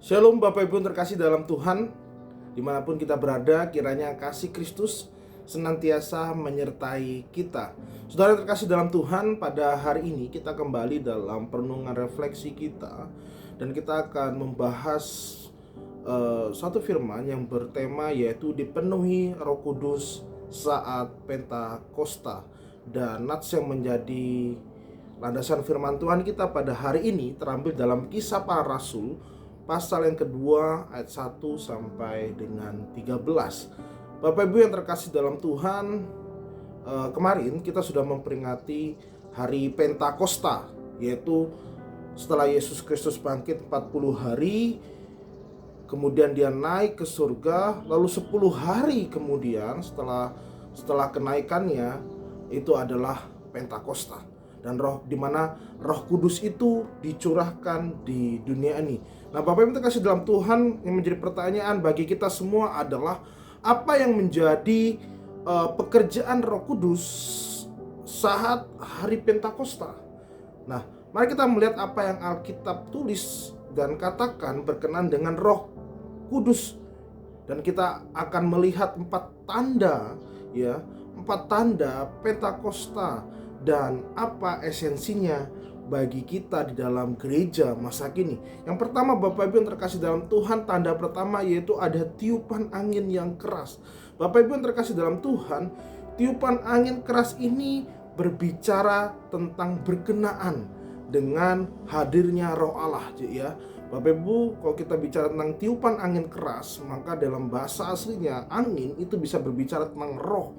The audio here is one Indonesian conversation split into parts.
Shalom Bapak Ibu yang terkasih dalam Tuhan. Dimanapun kita berada, kiranya kasih Kristus senantiasa menyertai kita. Saudara yang terkasih dalam Tuhan, pada hari ini kita kembali dalam perenungan refleksi kita. Dan kita akan membahas satu firman yang bertema yaitu dipenuhi Roh Kudus saat Pentakosta. Dan nats yang menjadi landasan firman Tuhan kita pada hari ini terambil dalam Kisah Para Rasul pasal yang kedua ayat 1 sampai dengan 13. Bapak Ibu yang terkasih dalam Tuhan, kemarin kita sudah memperingati hari Pentakosta, yaitu setelah Yesus Kristus bangkit 40 hari, kemudian dia naik ke surga, lalu 10 hari kemudian setelah kenaikannya itu adalah Pentakosta. Dan di mana Roh Kudus itu dicurahkan di dunia ini. Nah, Bapak Ibu terkasih dalam Tuhan, yang menjadi pertanyaan bagi kita semua adalah apa yang menjadi pekerjaan Roh Kudus saat hari Pentakosta. Nah, mari kita melihat apa yang Alkitab tulis dan katakan berkenan dengan Roh Kudus. Dan kita akan melihat 4 tanda Pentakosta dan apa esensinya bagi kita di dalam gereja masa kini. Yang pertama, Bapak Ibu yang terkasih dalam Tuhan, tanda pertama yaitu ada tiupan angin yang keras. Bapak Ibu yang terkasih dalam Tuhan, tiupan angin keras ini berbicara tentang berkenaan dengan hadirnya Roh Allah, ya. Bapak Ibu, kalau kita bicara tentang tiupan angin keras, maka dalam bahasa aslinya angin itu bisa berbicara tentang roh,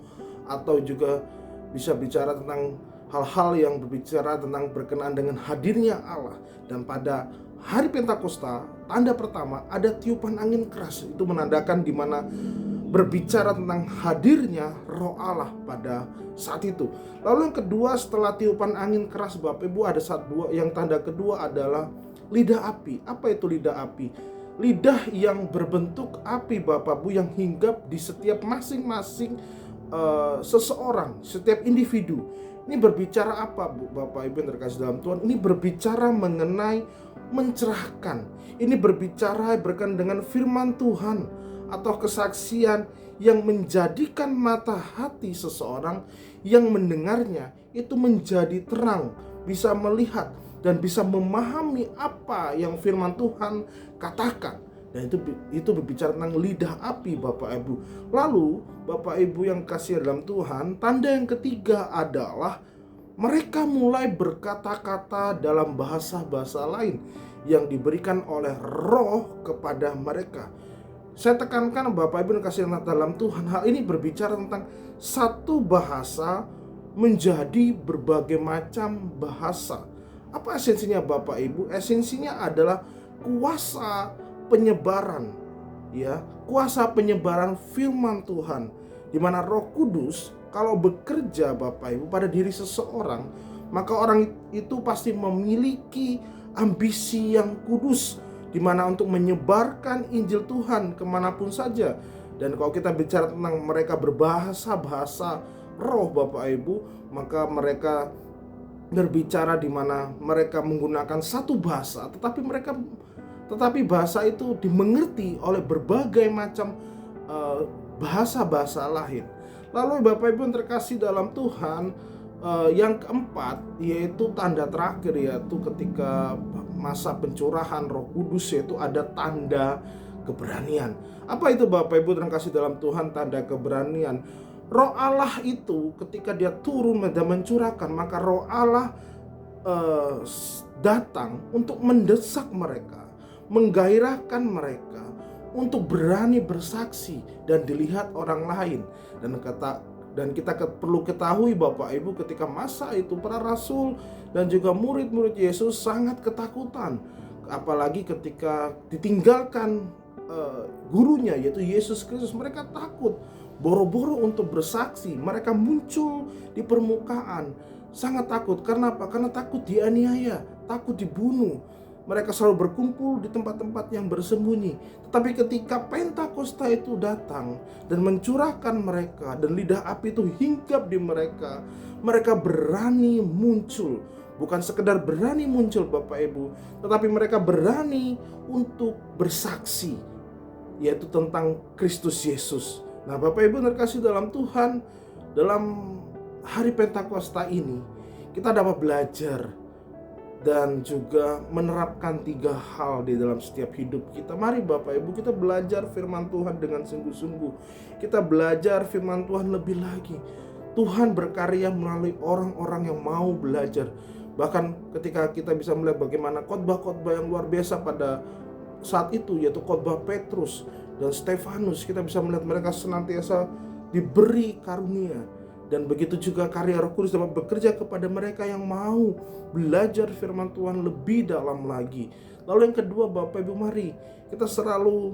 atau juga bisa bicara tentang hal-hal yang berbicara tentang berkenaan dengan hadirnya Allah. Dan pada hari Pentakosta, tanda pertama ada tiupan angin keras. Itu menandakan di mana berbicara tentang hadirnya Roh Allah pada saat itu. Lalu yang kedua, setelah tiupan angin keras, Bapak Ibu, ada yang tanda kedua adalah lidah api. Apa itu lidah api? Lidah yang berbentuk api, Bapak Ibu, yang hinggap di setiap masing-masing seseorang, setiap individu. Ini berbicara apa, Bapak Ibu yang terkasih dalam Tuhan? Ini berbicara mengenai mencerahkan. Ini berbicara berkenaan dengan firman Tuhan atau kesaksian yang menjadikan mata hati seseorang yang mendengarnya itu menjadi terang, bisa melihat dan bisa memahami apa yang firman Tuhan katakan. Dan itu berbicara tentang lidah api, Bapak Ibu. Lalu Bapak Ibu yang kasih dalam Tuhan, tanda yang ketiga adalah mereka mulai berkata-kata dalam bahasa-bahasa lain yang diberikan oleh Roh kepada mereka. Saya tekankan Bapak Ibu yang kasih dalam Tuhan, hal ini berbicara tentang satu bahasa menjadi berbagai macam bahasa. Apa esensinya, Bapak Ibu? Esensinya adalah kuasa penyebaran, kuasa penyebaran firman Tuhan, di mana Roh Kudus kalau bekerja, Bapak Ibu, pada diri seseorang, maka orang itu pasti memiliki ambisi yang kudus, di mana untuk menyebarkan Injil Tuhan kemanapun saja. Dan kalau kita bicara tentang mereka berbahasa-bahasa roh, Bapak Ibu, maka mereka berbicara di mana mereka menggunakan satu bahasa, tetapi bahasa itu dimengerti oleh berbagai macam bahasa-bahasa lain. Lalu Bapak Ibu yang terkasih dalam Tuhan, yang keempat yaitu tanda terakhir, yaitu ketika masa pencurahan Roh Kudus, yaitu ada tanda keberanian. Apa itu, Bapak Ibu terkasih dalam Tuhan, tanda keberanian? Roh Allah itu ketika dia turun dan mencurahkan, maka Roh Allah datang untuk mendesak mereka, menggairahkan mereka untuk berani bersaksi dan dilihat orang lain. Dan kita perlu ketahui, Bapak Ibu, ketika masa itu para rasul dan juga murid-murid Yesus sangat ketakutan, apalagi ketika ditinggalkan gurunya yaitu Yesus Kristus. Mereka takut, boro-boro untuk bersaksi. Mereka muncul di permukaan sangat takut. Karena apa? Karena takut dianiaya, takut dibunuh. Mereka selalu berkumpul di tempat-tempat yang bersembunyi. Tetapi ketika Pentakosta itu datang dan mencurahkan mereka, dan lidah api itu hinggap di mereka, mereka berani muncul. bukan sekedar berani muncul Bapak Ibu, tetapi mereka berani untuk bersaksi, yaitu tentang Kristus Yesus. Nah Bapak Ibu terkasih dalam Tuhan, dalam hari Pentakosta ini kita dapat belajar dan juga menerapkan 3 hal di dalam setiap hidup kita. Mari Bapak Ibu kita belajar firman Tuhan dengan sungguh-sungguh. Kita belajar firman Tuhan lebih lagi. Tuhan berkarya melalui orang-orang yang mau belajar. Bahkan ketika kita bisa melihat bagaimana khotbah-khotbah yang luar biasa pada saat itu, yaitu khotbah Petrus dan Stefanus, kita bisa melihat mereka senantiasa diberi karunia. Dan begitu juga karya Roh Kudus dapat bekerja kepada mereka yang mau belajar firman Tuhan lebih dalam lagi. Lalu yang kedua Bapak Ibu, mari kita selalu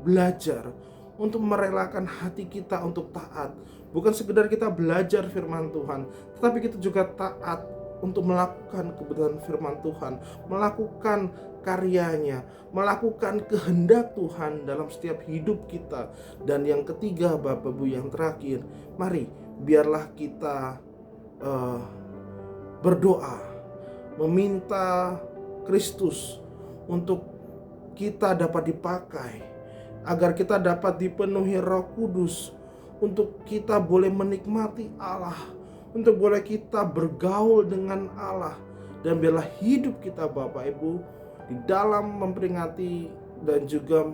belajar untuk merelakan hati kita untuk taat. Bukan sekedar kita belajar firman Tuhan, tetapi kita juga taat untuk melakukan kebenaran firman Tuhan, melakukan karyanya, melakukan kehendak Tuhan dalam setiap hidup kita. Dan yang ketiga Bapak Ibu, yang terakhir, mari biarlah kita berdoa, meminta Kristus untuk kita dapat dipakai, agar kita dapat dipenuhi Roh Kudus, untuk kita boleh menikmati Allah, untuk boleh kita bergaul dengan Allah. Dan biarlah hidup kita Bapak Ibu di dalam memperingati dan juga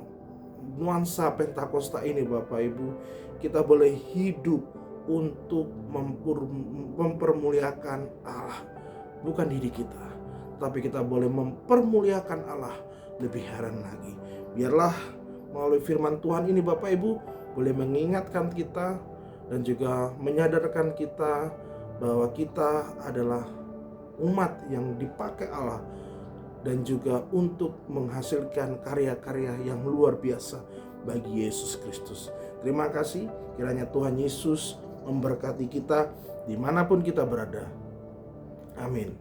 nuansa Pentakosta ini Bapak Ibu, kita boleh hidup untuk mempermuliakan Allah, bukan diri kita, tapi kita boleh mempermuliakan Allah lebih heran lagi. Biarlah melalui firman Tuhan ini Bapak Ibu boleh mengingatkan kita dan juga menyadarkan kita bahwa kita adalah umat yang dipakai Allah, dan juga untuk menghasilkan karya-karya yang luar biasa bagi Yesus Kristus. Terima kasih, kiranya Tuhan Yesus memberkati kita dimanapun kita berada. Amin.